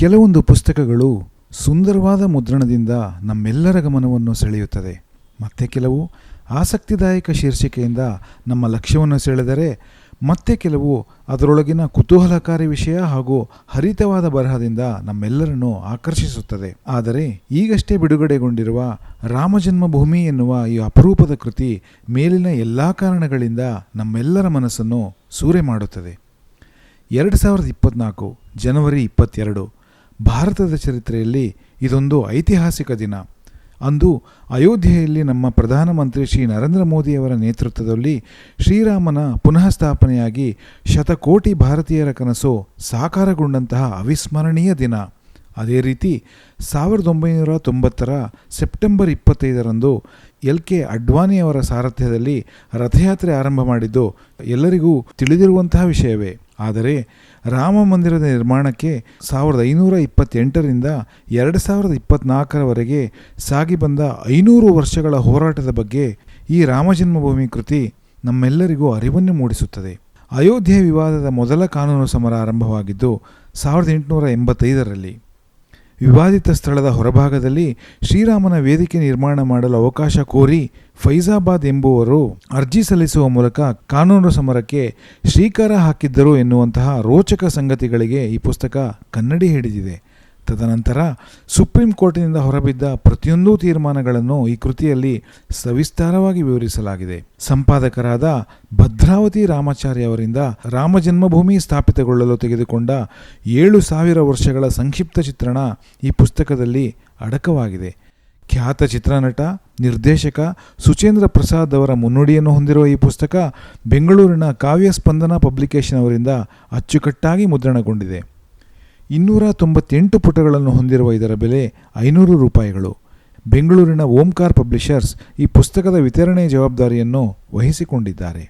ಕೆಲವೊಂದು ಪುಸ್ತಕಗಳು ಸುಂದರವಾದ ಮುದ್ರಣದಿಂದ ನಮ್ಮೆಲ್ಲರ ಗಮನವನ್ನು ಸೆಳೆಯುತ್ತದೆ. ಮತ್ತೆ ಕೆಲವು ಆಸಕ್ತಿದಾಯಕ ಶೀರ್ಷಿಕೆಯಿಂದ ನಮ್ಮ ಲಕ್ಷ್ಯವನ್ನು ಸೆಳೆದರೆ, ಮತ್ತೆ ಕೆಲವು ಅದರೊಳಗಿನ ಕುತೂಹಲಕಾರಿ ವಿಷಯ ಹಾಗೂ ಹರಿತವಾದ ಬರಹದಿಂದ ನಮ್ಮೆಲ್ಲರನ್ನು ಆಕರ್ಷಿಸುತ್ತದೆ. ಆದರೆ ಈಗಷ್ಟೇ ಬಿಡುಗಡೆಗೊಂಡಿರುವ ರಾಮಜನ್ಮಭೂಮಿ ಎನ್ನುವ ಈ ಅಪರೂಪದ ಕೃತಿ ಮೇಲಿನ ಎಲ್ಲ ಕಾರಣಗಳಿಂದ ನಮ್ಮೆಲ್ಲರ ಮನಸ್ಸನ್ನು ಸೂರೆ ಮಾಡುತ್ತದೆ. 2024 ಜನವರಿ 22 ಭಾರತದ ಚರಿತ್ರೆಯಲ್ಲಿ ಇದೊಂದು ಐತಿಹಾಸಿಕ ದಿನ. ಅಂದು ಅಯೋಧ್ಯೆಯಲ್ಲಿ ನಮ್ಮ ಪ್ರಧಾನಮಂತ್ರಿ ಶ್ರೀ ನರೇಂದ್ರ ಮೋದಿಯವರ ನೇತೃತ್ವದಲ್ಲಿ ಶ್ರೀರಾಮನ ಪುನಃ ಸ್ಥಾಪನೆಯಾಗಿ ಶತಕೋಟಿ ಭಾರತೀಯರ ಕನಸು ಸಾಕಾರಗೊಂಡಂತಹ ಅವಿಸ್ಮರಣೀಯ ದಿನ. ಅದೇ ರೀತಿ 1990 ಸೆಪ್ಟೆಂಬರ್ 25 LK ಅಡ್ವಾಣಿಯವರ ಸಾರಥ್ಯದಲ್ಲಿ ರಥಯಾತ್ರೆ ಆರಂಭ ಮಾಡಿದ್ದು ಎಲ್ಲರಿಗೂ ತಿಳಿದಿರುವಂತಹ ವಿಷಯವೇ. ಆದರೆ ರಾಮ ಮಂದಿರದ ನಿರ್ಮಾಣಕ್ಕೆ 1528ರಿಂದ 2024 ಸಾಗಿ ಬಂದ 500 ವರ್ಷಗಳ ಹೋರಾಟದ ಬಗ್ಗೆ ಈ ರಾಮಜನ್ಮಭೂಮಿ ಕೃತಿ ನಮ್ಮೆಲ್ಲರಿಗೂ ಅರಿವನ್ನು ಮೂಡಿಸುತ್ತದೆ. ಅಯೋಧ್ಯೆ ವಿವಾದದ ಮೊದಲ ಕಾನೂನು ಸಮರ ಆರಂಭವಾಗಿದ್ದು 1885ರಲ್ಲಿ. ವಿವಾದಿತ ಸ್ಥಳದ ಹೊರಭಾಗದಲ್ಲಿ ಶ್ರೀರಾಮನ ವೇದಿಕೆ ನಿರ್ಮಾಣ ಮಾಡಲು ಅವಕಾಶ ಕೋರಿ ಫೈಜಾಬಾದ್ ಎಂಬುವರು ಅರ್ಜಿ ಸಲ್ಲಿಸುವ ಮೂಲಕ ಕಾನೂನು ಸಮರಕ್ಕೆ ಶ್ರೀಕಾರ ಹಾಕಿದ್ದರು ಎನ್ನುವಂತಹ ರೋಚಕ ಸಂಗತಿಗಳಿಗೆ ಈ ಪುಸ್ತಕ ಕನ್ನಡಿ ಹಿಡಿದಿದೆ. ತದನಂತರ ಸುಪ್ರೀಂ ಕೋರ್ಟಿನಿಂದ ಹೊರಬಿದ್ದ ಪ್ರತಿಯೊಂದು ತೀರ್ಮಾನಗಳನ್ನು ಈ ಕೃತಿಯಲ್ಲಿ ಸವಿಸ್ತಾರವಾಗಿ ವಿವರಿಸಲಾಗಿದೆ. ಸಂಪಾದಕರಾದ ಭದ್ರಾವತಿ ರಾಮಾಚಾರ್ಯ ಅವರಿಂದ ರಾಮಜನ್ಮಭೂಮಿ ಸ್ಥಾಪಿತಗೊಳ್ಳಲು ತೆಗೆದುಕೊಂಡ 7000 ವರ್ಷಗಳ ಸಂಕ್ಷಿಪ್ತ ಚಿತ್ರಣ ಈ ಪುಸ್ತಕದಲ್ಲಿ ಅಡಕವಾಗಿದೆ. ಖ್ಯಾತ ಚಿತ್ರನಟ, ನಿರ್ದೇಶಕ ಸುಚೇಂದ್ರ ಪ್ರಸಾದ್ ಅವರ ಮುನ್ನುಡಿಯನ್ನು ಹೊಂದಿರುವ ಈ ಪುಸ್ತಕ ಬೆಂಗಳೂರಿನ ಕಾವ್ಯ ಸ್ಪಂದನ ಪಬ್ಲಿಕೇಶನ್ ಅವರಿಂದ ಅಚ್ಚುಕಟ್ಟಾಗಿ ಮುದ್ರಣಗೊಂಡಿದೆ. 298 ಪುಟಗಳನ್ನು ಹೊಂದಿರುವ ಇದರ ಬೆಲೆ 500 ರೂಪಾಯಿಗಳು. ಬೆಂಗಳೂರಿನ ಓಂಕಾರ್ ಪಬ್ಲಿಷರ್ಸ್ ಈ ಪುಸ್ತಕದ ವಿತರಣೆ ಜವಾಬ್ದಾರಿಯನ್ನು ವಹಿಸಿಕೊಂಡಿದ್ದಾರೆ.